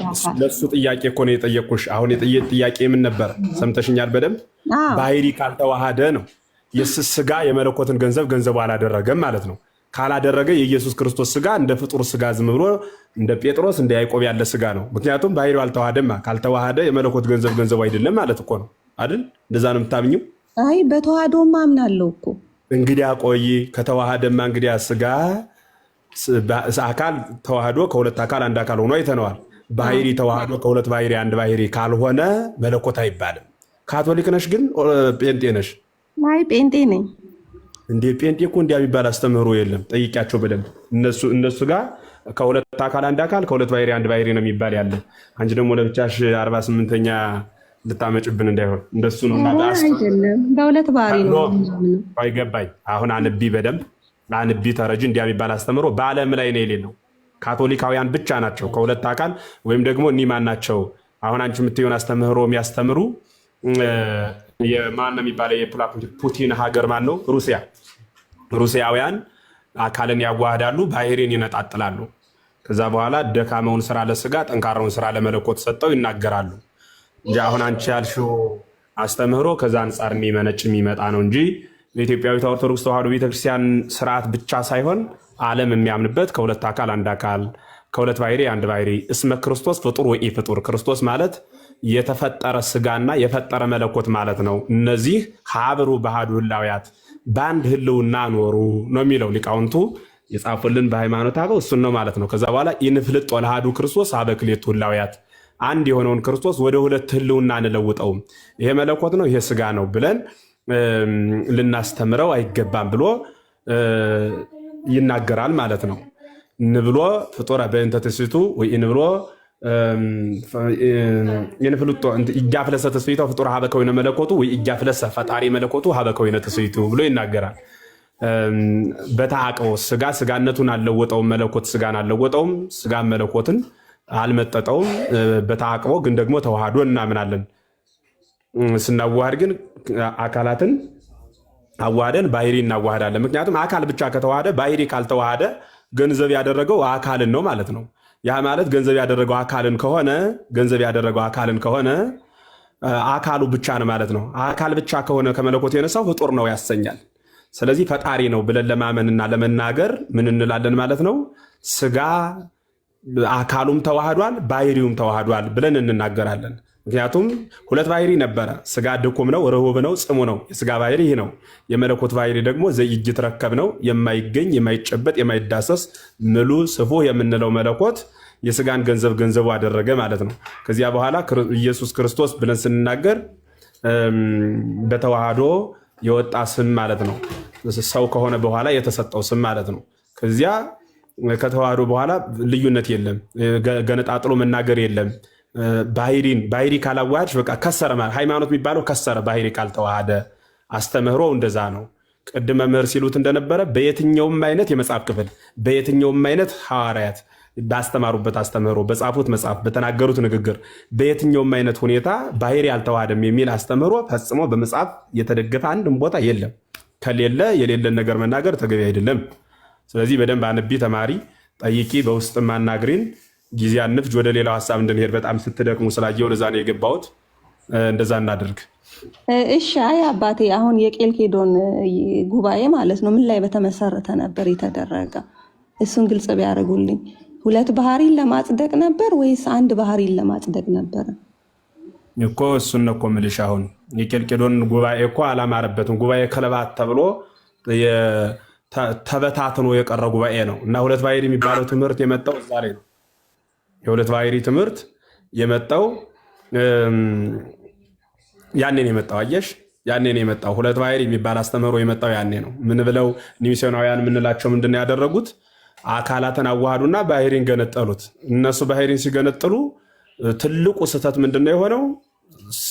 ለሱ ጥያቄ እኮ ነው የጠየቅኩሽ። አሁን ጥያቄ ምን ነበር? ሰምተሽኛል በደንብ። ባህሪ ካልተዋሃደ ነው የስጋ የመለኮትን ገንዘቡ አላደረገም ማለት ነው። ካላደረገ የኢየሱስ ክርስቶስ ስጋ እንደ ፍጡር ስጋ ዝም ብሎ እንደ ጴጥሮስ እንደ ያዕቆብ ያለ ስጋ ነው። ምክንያቱም ባህሪው አልተዋሃደም። ካልተዋሃደ የመለኮት ገንዘቡ አይደለም ማለት እኮ ነው አይደል? እንደዛ ነው የምታምኚው? አይ በተዋህዶማ አምናለሁ እኮ። እንግዲያ ቆይ ከተዋሃደማ እንግዲያ ስጋ አካል ተዋህዶ ከሁለት አካል አንድ አካል ሆኖ አይተነዋል። ባህሪ ተዋህዶ ከሁለት ባህሪ አንድ ባህሪ ካልሆነ መለኮት አይባልም። ካቶሊክ ነሽ ግን ጴንጤ ነሽ? አይ ጴንጤ ነኝ። እንዴ ጴንጤ እኮ እንዲያ የሚባል አስተምህሮ የለም። ጠይቂያቸው በደንብ። እነሱ ጋር ከሁለት አካል አንድ አካል ከሁለት ባህሪ አንድ ባህሪ ነው የሚባል ያለ። አንቺ ደግሞ ለብቻሽ 48ኛ ልታመጭብን እንዳይሆን እንደሱ ነው። አይደለም በሁለት ባህሪ ነው። አይገባኝ። አሁን አንቢ በደንብ አንቢ ተረጂ እንዲያ የሚባል አስተምህሮ በዓለም ላይ ነው የሌለው። ካቶሊካውያን ብቻ ናቸው ከሁለት አካል ወይም ደግሞ እኒማን ናቸው። አሁን አንቺ የምትሆን አስተምህሮ የሚያስተምሩ የማን ነው የሚባለው? የፑቲን ሀገር ማን ነው? ሩሲያውያን አካልን ያዋህዳሉ፣ ባህሪን ይነጣጥላሉ። ከዛ በኋላ ደካመውን ስራ ለስጋ ጠንካራውን ስራ ለመለኮት ሰጠው ይናገራሉ እንጂ አሁን አንቺ ያልሽው አስተምህሮ ከዛ አንጻር የሚመነጭ የሚመጣ ነው እንጂ የኢትዮጵያዊት ኦርቶዶክስ ተዋሕዶ ቤተክርስቲያን ስርዓት ብቻ ሳይሆን ዓለም የሚያምንበት ከሁለት አካል አንድ አካል ከሁለት ባህሪ አንድ ባህሪ እስመ ክርስቶስ ፍጡር ወኢ ፍጡር። ክርስቶስ ማለት የተፈጠረ ስጋና የፈጠረ መለኮት ማለት ነው። እነዚህ ሀብሩ ባህዱ ህላውያት በአንድ ህልውና ኖሩ ነው የሚለው ሊቃውንቱ የጻፉልን በሃይማኖት አበው እሱን ነው ማለት ነው። ከዛ በኋላ ኢንፍልጥ ወለሃዱ ክርስቶስ ሀበ ክልኤቱ ህላውያት፣ አንድ የሆነውን ክርስቶስ ወደ ሁለት ህልውና አንለውጠውም። ይሄ መለኮት ነው ይሄ ስጋ ነው ብለን ልናስተምረው አይገባም ብሎ ይናገራል ማለት ነው። ንብሎ ፍጡረ በእንተ ትስብእቱ ወይ ንብሎ የንፍልጦ እጃፍለሰ ተስቢቶ ፍጡር ሀበ ከወይነ መለኮቱ ወይ እጃፍለሰ ፈጣሪ መለኮቱ ሀበ ከወይነ ተስቢቱ ብሎ ይናገራል። በተአቅቦ ስጋነቱን አልለወጠውም፣ መለኮት ስጋን አልለወጠውም፣ ስጋ መለኮትን አልመጠጠውም። በተአቅቦ ግን ደግሞ ተዋህዶ እናምናለን። ስናዋሃድ ግን አካላትን አዋህደን ባህሪ እናዋህዳለን። ምክንያቱም አካል ብቻ ከተዋህደ ባህሪ ካልተዋህደ ገንዘብ ያደረገው አካልን ነው ማለት ነው። ያ ማለት ገንዘብ ያደረገው አካልን ከሆነ አካሉ ብቻ ነው ማለት ነው። አካል ብቻ ከሆነ ከመለኮት የነሳው ፍጡር ነው ያሰኛል። ስለዚህ ፈጣሪ ነው ብለን ለማመንና ለመናገር ምን እንላለን ማለት ነው? ስጋ አካሉም ተዋህዷል ባህሪውም ተዋህዷል ብለን እንናገራለን። ምክንያቱም ሁለት ባህሪ ነበረ። ስጋ ድኩም ነው፣ ርሁብ ነው፣ ጽሙ ነው። የስጋ ባህሪ ይህ ነው። የመለኮት ባህሪ ደግሞ ዘይትረከብ ነው፣ የማይገኝ የማይጨበጥ የማይዳሰስ ምሉ ስፉ የምንለው መለኮት የስጋን ገንዘቡ አደረገ ማለት ነው። ከዚያ በኋላ ኢየሱስ ክርስቶስ ብለን ስንናገር በተዋህዶ የወጣ ስም ማለት ነው። ሰው ከሆነ በኋላ የተሰጠው ስም ማለት ነው። ከዚያ ከተዋህዶ በኋላ ልዩነት የለም፣ ገነጣጥሎ መናገር የለም። ባህሪ ካላዋሃድሽ በቃ ከሰረ ማለት ሃይማኖት የሚባለው ከሰረ ባህሪ ካልተዋሃደ። አስተምህሮ እንደዛ ነው። ቅድመ መምህር ሲሉት እንደነበረ በየትኛውም አይነት የመጽሐፍ ክፍል በየትኛውም አይነት ሐዋርያት ባስተማሩበት አስተምህሮ በጻፉት መጽሐፍ በተናገሩት ንግግር በየትኛውም አይነት ሁኔታ ባህሪ አልተዋሃደም የሚል አስተምህሮ ፈጽሞ በመጽሐፍ የተደገፈ አንድም ቦታ የለም። ከሌለ የሌለን ነገር መናገር ተገቢ አይደለም። ስለዚህ በደንብ አንቢ፣ ተማሪ፣ ጠይቂ፣ በውስጥ ማናግሪን ጊዜ አንፍጅ። ወደ ሌላው ሀሳብ እንድንሄድ በጣም ስትደክሙ ስላየው ለዛ ነው የገባሁት። እንደዛ እናድርግ። እሺ። አይ አባቴ አሁን የቄልቄዶን ጉባኤ ማለት ነው ምን ላይ በተመሰረተ ነበር የተደረገ? እሱን ግልጽ ቢያደርጉልኝ። ሁለት ባህሪን ለማጽደቅ ነበር ወይስ አንድ ባህሪን ለማጽደቅ ነበር? እኮ እሱን ነው እኮ የምልሽ። አሁን የቄልቄዶን ጉባኤ እኮ አላማረበትም። ጉባኤ ከለባት ተብሎ ተበታትኖ የቀረ ጉባኤ ነው እና ሁለት ባህሪ የሚባለው ትምህርት የመጣው እዛ ላይ ነው። የሁለት ባህሪ ትምህርት የመጣው ያኔ ነው የመጣው። አየሽ፣ ያኔ ነው የመጣው። ሁለት ባህሪ የሚባል አስተምህሮ የመጣው ያኔ ነው። ምን ብለው ሚስዮናውያን የምንላቸው ምንድን ነው ያደረጉት? አካላትን አዋሃዱና ባህሪን ገነጠሉት። እነሱ ባህሪን ሲገነጥሉ ትልቁ ስህተት ምንድን ነው የሆነው?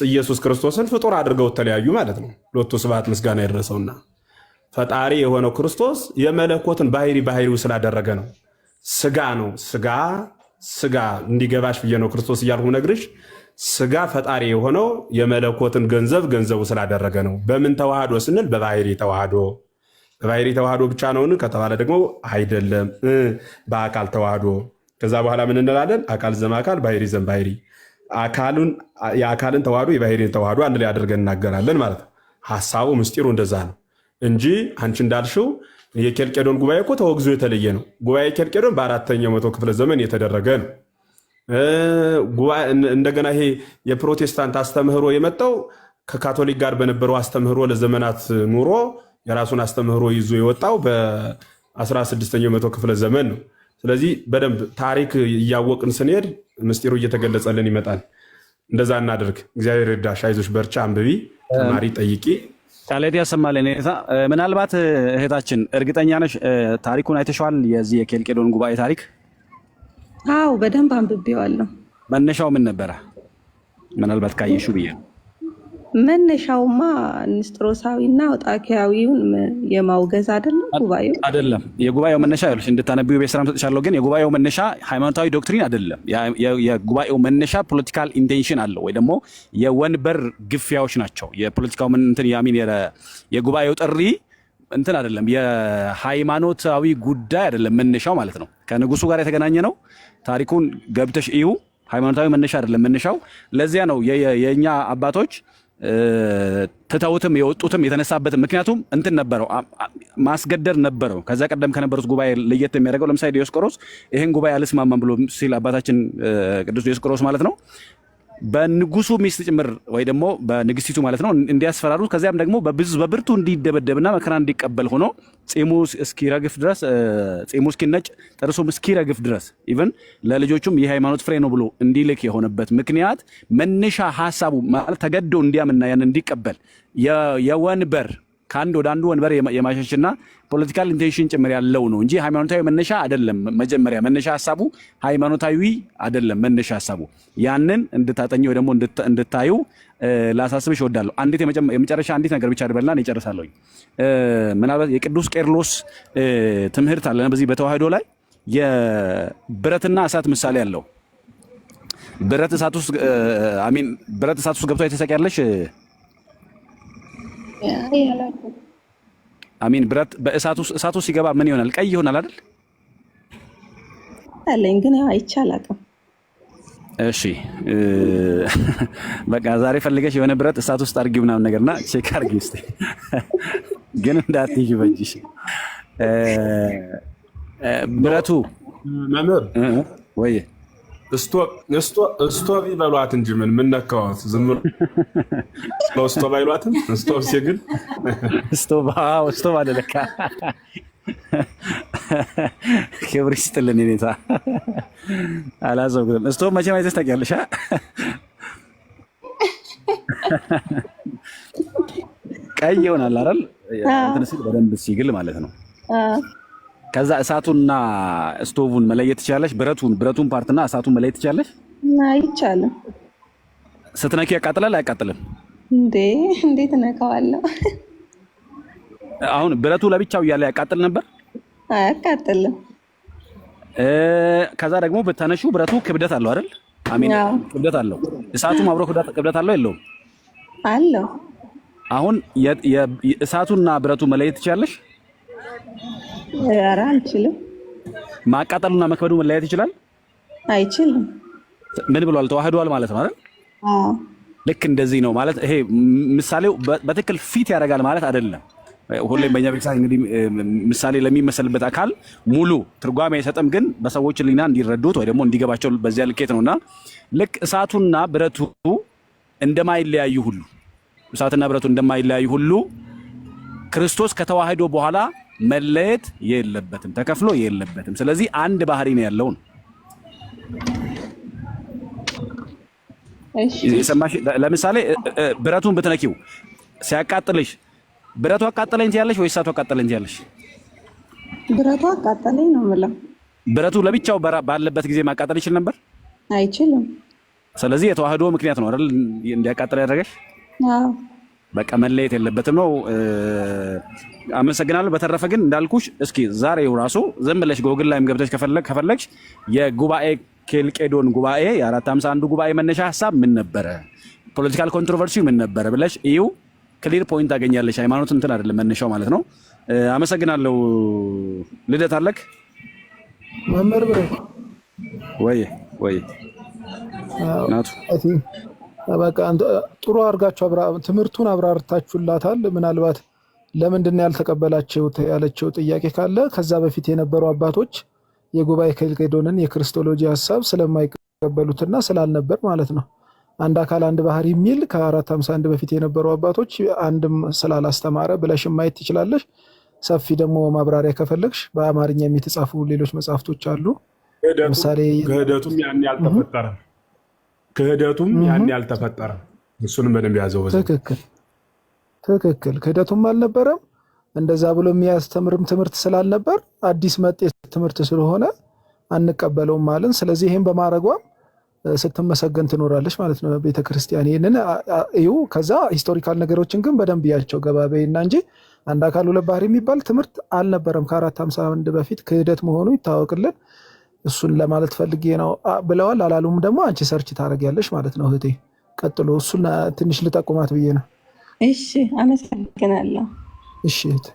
ኢየሱስ ክርስቶስን ፍጡር አድርገው ተለያዩ ማለት ነው። ሎቱ ስብሐት ምስጋና የደረሰውና ፈጣሪ የሆነው ክርስቶስ የመለኮትን ባህሪው ስላደረገ ነው። ስጋ ነው ስጋ እንዲገባሽ ብዬ ነው ክርስቶስ እያልኩ ነግርሽ። ስጋ ፈጣሪ የሆነው የመለኮትን ገንዘቡ ስላደረገ ነው። በምን ተዋህዶ ስንል በባህሪ ተዋህዶ። በባህሪ ተዋህዶ ብቻ ነውን ከተባለ ደግሞ አይደለም፣ በአካል ተዋህዶ። ከዛ በኋላ ምን እንላለን? አካል ዘማካል ባህሪ ዘምባህሪ፣ የአካልን ተዋህዶ የባህሪን ተዋህዶ አንድ ላይ አድርገን እናገራለን ማለት ነው። ሀሳቡ ምስጢሩ እንደዛ ነው እንጂ አንቺ እንዳልሽው የኬልቄዶን ጉባኤ እኮ ተወግዞ የተለየ ነው። ጉባኤ ኬልቄዶን በ4ኛው መቶ ክፍለ ዘመን የተደረገ ነው። እንደገና ይሄ የፕሮቴስታንት አስተምህሮ የመጣው ከካቶሊክ ጋር በነበረው አስተምህሮ ለዘመናት ኑሮ የራሱን አስተምህሮ ይዞ የወጣው በ16ኛው መቶ ክፍለ ዘመን ነው። ስለዚህ በደንብ ታሪክ እያወቅን ስንሄድ ምስጢሩ እየተገለጸልን ይመጣል። እንደዛ እናድርግ። እግዚአብሔር ይርዳሽ። አይዞሽ፣ በርቻ፣ አንብቢ፣ ተማሪ፣ ጠይቂ። ቃሌት ያሰማልን። ምናልባት እህታችን እርግጠኛ ነሽ ታሪኩን አይተሸዋል? የዚህ የኬልቄዶን ጉባኤ ታሪክ? አዎ በደንብ አንብቤዋለሁ። መነሻው ምን ነበረ? ምናልባት ካየሹ ብዬ ነው። መነሻውማ ንስጥሮሳዊና አውጣኪያዊውን የማውገዝ አይደለም ጉባኤው አይደለም። የጉባኤው መነሻ ይኸውልሽ እንድታነቢው ቤት ስራም ሰጥቻለሁ። ግን የጉባኤው መነሻ ሃይማኖታዊ ዶክትሪን አይደለም። የጉባኤው መነሻ ፖለቲካል ኢንቴንሽን አለው ወይ ደግሞ የወንበር ግፊያዎች ናቸው። የፖለቲካው እንትን ያሚን የጉባኤው ጥሪ እንትን አይደለም። የሃይማኖታዊ ጉዳይ አይደለም መነሻው ማለት ነው። ከንጉሱ ጋር የተገናኘ ነው። ታሪኩን ገብተሽ እዩ። ሃይማኖታዊ መነሻ አይደለም መነሻው። ለዚያ ነው የኛ አባቶች ትተውትም የወጡትም የተነሳበትም ምክንያቱም እንትን ነበረው፣ ማስገደድ ነበረው። ከዛ ቀደም ከነበሩት ጉባኤ ለየት የሚያደርገው ለምሳሌ ዲዮስቆሮስ ይህን ጉባኤ አልስማማም ብሎ ሲል አባታችን ቅዱስ ዲዮስቆሮስ ማለት ነው በንጉሱ ሚስት ጭምር ወይ ደግሞ በንግስቲቱ ማለት ነው እንዲያስፈራሩት፣ ከዚያም ደግሞ በብርቱ እንዲደበደብና መከራ እንዲቀበል ሆኖ ጺሙ እስኪረግፍ ድረስ ጺሙ እስኪነጭ ጥርሱም እስኪረግፍ ድረስ ኢቭን ለልጆቹም የሃይማኖት ፍሬ ነው ብሎ እንዲልክ የሆነበት ምክንያት መነሻ ሀሳቡ ማለት ተገዶ እንዲያምና ያን እንዲቀበል የወንበር ከአንድ ወደ አንዱ ወንበር የማሸሽና ፖለቲካል ኢንቴንሽን ጭምር ያለው ነው እንጂ ሃይማኖታዊ መነሻ አይደለም። መጀመሪያ መነሻ ሀሳቡ ሃይማኖታዊ አይደለም። መነሻ ሀሳቡ ያንን እንድታጠኙ ወይ ደግሞ እንድታዩ ላሳስብሽ እወዳለሁ። አንዲት የመጨረሻ አንዲት ነገር ብቻ አድበልና እኔ እጨርሳለሁ። ምናልባት የቅዱስ ቄርሎስ ትምህርት አለ በዚህ በተዋህዶ ላይ የብረትና እሳት ምሳሌ አለው። ብረት እሳት ውስጥ ገብቶ የተሰቀያለሽ አሚን። ብረት በእሳቱ ሲገባ ምን ይሆናል? ቀይ ይሆናል አይደል? አለኝ ግን ያው አይቻላቅም። እሺ በቃ ዛሬ ፈልገሽ የሆነ ብረት እሳት ውስጥ አድርጊው ምናምን ነገርና ቼክ አድርጊ እስቲ ግን እንዳትይዥ በእጅሽ ብረቱ መምህር ወይ ስቶቭ ይበሏት እንጂ ምን ነካዋት? ዝም ብሎ ስቶቭ አይሏትም። ስቶቭ ሲግል ስቶቭ አለ ለካ። ክብር ይስጥልን ኔታ አላዘውግም። ስቶቭ መቼም አይተሽ ታውቂያለሽ? ቀይ ይሆናል አይደል? በደንብ ሲግል ማለት ነው። ከዛ እሳቱና ስቶቭን መለየት ትችላለሽ? ብረቱን ፓርትና እሳቱን መለየት ትችላለሽ? አይቻልም። ስትነኪ ያቃጥላል አያቃጥልም? እንዴት ነካዋለሁ? አሁን ብረቱ ለብቻው እያለ ያቃጥል ነበር? አያቃጥልም። ከዛ ደግሞ ብታነሺው ብረቱ ክብደት አለው አይደል? አሚን፣ ክብደት አለው። እሳቱም አብሮ ክብደት አለው የለውም? አለው። አሁን እሳቱና ብረቱ መለየት ትችላለሽ? ኧረ አልችልም። ማቃጠሉና መክበዱ መለያየት ይችላል? አይችልም። ምን ብሏል? ተዋህዷል ማለት ነው አይደል? ልክ እንደዚህ ነው ማለት። ይሄ ምሳሌው በትክክል ፊት ያደርጋል ማለት አይደለም። ሁሌም በእኛ ቤተሰብ እንግዲህ ምሳሌ ለሚመሰልበት አካል ሙሉ ትርጓሜ አይሰጥም፣ ግን በሰዎች ሕሊና እንዲረዱት ወይ ደግሞ እንዲገባቸው በዚያ ልኬት ነውና ልክ እሳቱና ብረቱ እንደማይለያዩ ሁሉ እሳትና ብረቱ እንደማይለያዩ ሁሉ ክርስቶስ ከተዋህዶ በኋላ መለየት የለበትም፣ ተከፍሎ የለበትም። ስለዚህ አንድ ባህሪ ነው ያለው ነው። የሰማሽ? ለምሳሌ ብረቱን ብትነኪው ሲያቃጥልሽ ብረቱ አቃጠለኝ ትያለሽ ወይ እሳቱ አቃጠለኝ ትያለሽ? ብረቱ አቃጠለኝ ነው የምለው። ብረቱ ለብቻው ባለበት ጊዜ ማቃጠል ይችል ነበር? አይችልም። ስለዚህ የተዋህዶ ምክንያት ነው አይደል እንዲያቃጥል ያደረገሽ? አዎ በቃ መለየት የለበትም ነው። አመሰግናለሁ። በተረፈ ግን እንዳልኩሽ እስኪ ዛሬው ራሱ ዝም ብለሽ ጎግል ላይም ገብተሽ ከፈለግሽ የጉባኤ ኬልቄዶን ጉባኤ የ451 ጉባኤ መነሻ ሀሳብ ምን ነበረ፣ ፖለቲካል ኮንትሮቨርሲ ምን ነበረ ብለሽ እዩ። ክሊር ፖይንት ታገኛለሽ። ሃይማኖት እንትን አይደለም መነሻው ማለት ነው። አመሰግናለሁ። ልደት አለክ መምህር ብሬ ወይ ናቱ በቃ ጥሩ አድርጋችሁ ትምህርቱን አብራርታችሁላታል። ምናልባት ለምንድን ያልተቀበላችሁ ያለችው ጥያቄ ካለ ከዛ በፊት የነበሩ አባቶች የጉባኤ ከልቄዶንን የክርስቶሎጂ ሐሳብ ስለማይቀበሉትና ስላልነበር ማለት ነው። አንድ አካል አንድ ባህሪ የሚል ከ451 በፊት የነበሩ አባቶች አንድም ስላላስተማረ ብለሽ ማየት ትችላለሽ። ሰፊ ደግሞ ማብራሪያ ከፈለግሽ በአማርኛ የሚተጻፉ ሌሎች መጽሐፍቶች አሉ። ለምሳሌ ክህደቱም ያን ያልተፈጠረ እሱንም በደንብ ያዘው። ትክክል ክህደቱም አልነበረም። እንደዛ ብሎ የሚያስተምርም ትምህርት ስላልነበር አዲስ መጤ ትምህርት ስለሆነ አንቀበለውም ማለት። ስለዚህ ይሄን በማድረጓ ስትመሰገን ትኖራለች ማለት ነው ቤተክርስቲያን። ይሄንን እዩ። ከዛ ሂስቶሪካል ነገሮችን ግን በደንብ ያቸው ገባበይና እንጂ አንድ አካል ሁለት ባህሪ የሚባል ትምህርት አልነበረም ከ451 በፊት። ክህደት መሆኑ ይታወቅልን። እሱን ለማለት ፈልጌ ነው ብለዋል። አላሉም ደግሞ አንቺ ሰርች ታደርጊያለሽ ማለት ነው እህቴ። ቀጥሎ እሱን ትንሽ ልጠቁማት ብዬ ነው። እሺ አመሰግናለሁ። እሺ እህቴ